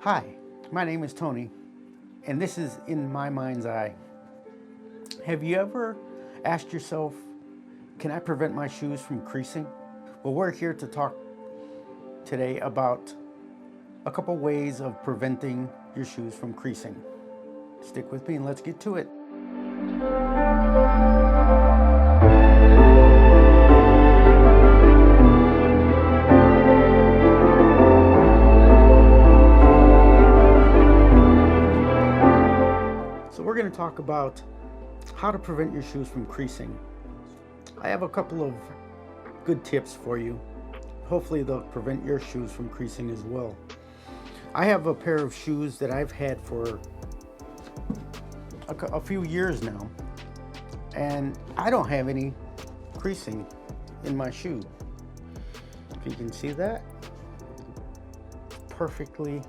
Hi, my name is Tony, and this is In My Mind's Eye. Have you ever asked yourself, can I prevent my shoes from creasing? Well, we're here to talk today about a couple ways of preventing your shoes from creasing. Stick with me and let's get to it. We're going to talk about how to prevent your shoes from creasing. I have a couple of good tips for you. Hopefully they'll prevent your shoes from creasing as well. I have a pair of shoes that I've had for a few years now, and I don't have any creasing in my shoe. If you can see that, perfectly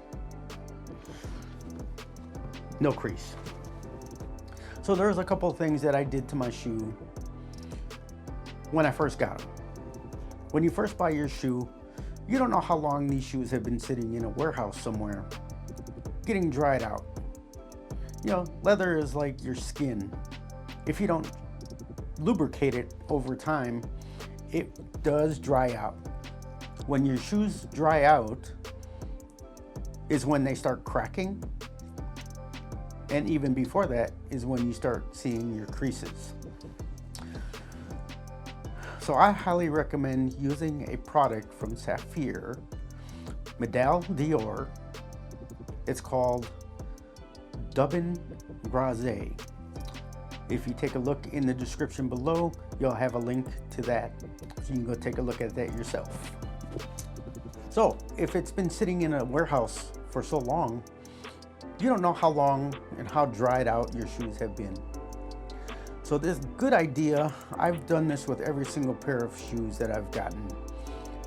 no crease. So there's a couple of things that I did to my shoe when I first got them. When you first buy your shoe, you don't know how long these shoes have been sitting in a warehouse somewhere, getting dried out. You know, leather is like your skin. If you don't lubricate it over time, it does dry out. When your shoes dry out is when they start cracking. And even before that is when you start seeing your creases. So I highly recommend using a product from Saphir Dubbin. It's called Dubbin Graisse. If you take a look in the description below, you'll have a link to that, so you can go take a look at that yourself. So if it's been sitting in a warehouse for so long, you don't know how long and how dried out your shoes have been. So this good idea, I've done this with every single pair of shoes that I've gotten.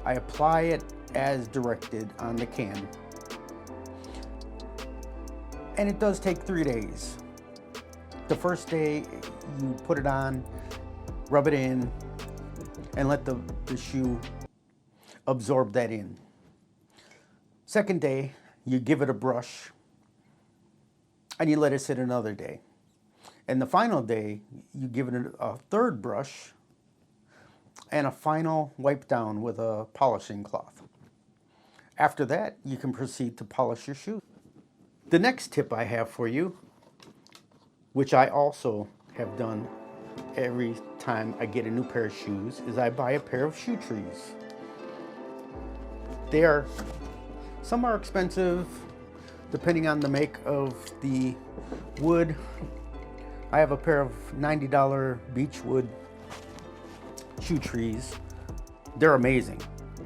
I apply it as directed on the can. And it does take 3 days. The first day you put it on, rub it in, and let the shoe absorb that in. Second day, you give it a brush, and you let it sit another day. And the final day, you give it a third brush and a final wipe down with a polishing cloth. After that, you can proceed to polish your shoes. The next tip I have for you, which I also have done every time I get a new pair of shoes, is I buy a pair of shoe trees. Some are expensive, depending on the make of the wood. I have a pair of $90 beechwood shoe trees. They're amazing,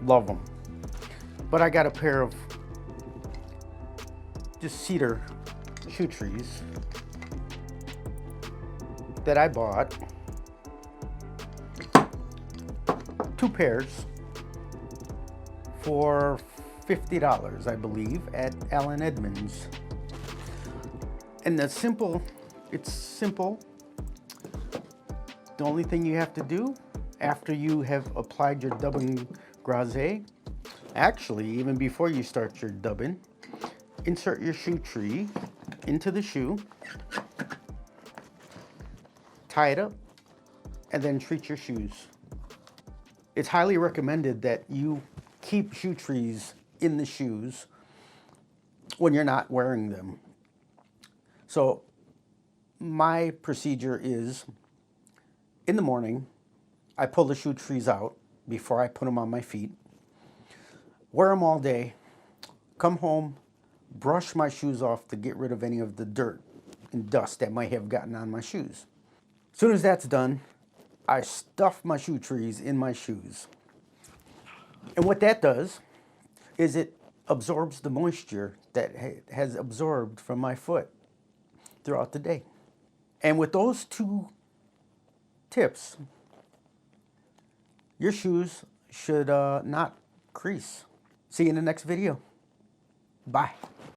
love them. But I got a pair of just cedar shoe trees that I bought, 2 pairs for $50, I believe, at Allen Edmonds. And it's simple. The only thing you have to do after you have applied your Dubbin Graisse, actually even before you start your dubbing, insert your shoe tree into the shoe, tie it up, and then treat your shoes. It's highly recommended that you keep shoe trees in the shoes when you're not wearing them. So my procedure is, in the morning, I pull the shoe trees out before I put them on my feet, wear them all day, come home, brush my shoes off to get rid of any of the dirt and dust that might have gotten on my shoes. As soon as that's done, I stuff my shoe trees in my shoes. And what that does is it absorbs the moisture that has absorbed from my foot throughout the day. And with those 2 tips, your shoes should not crease. See you in the next video. Bye.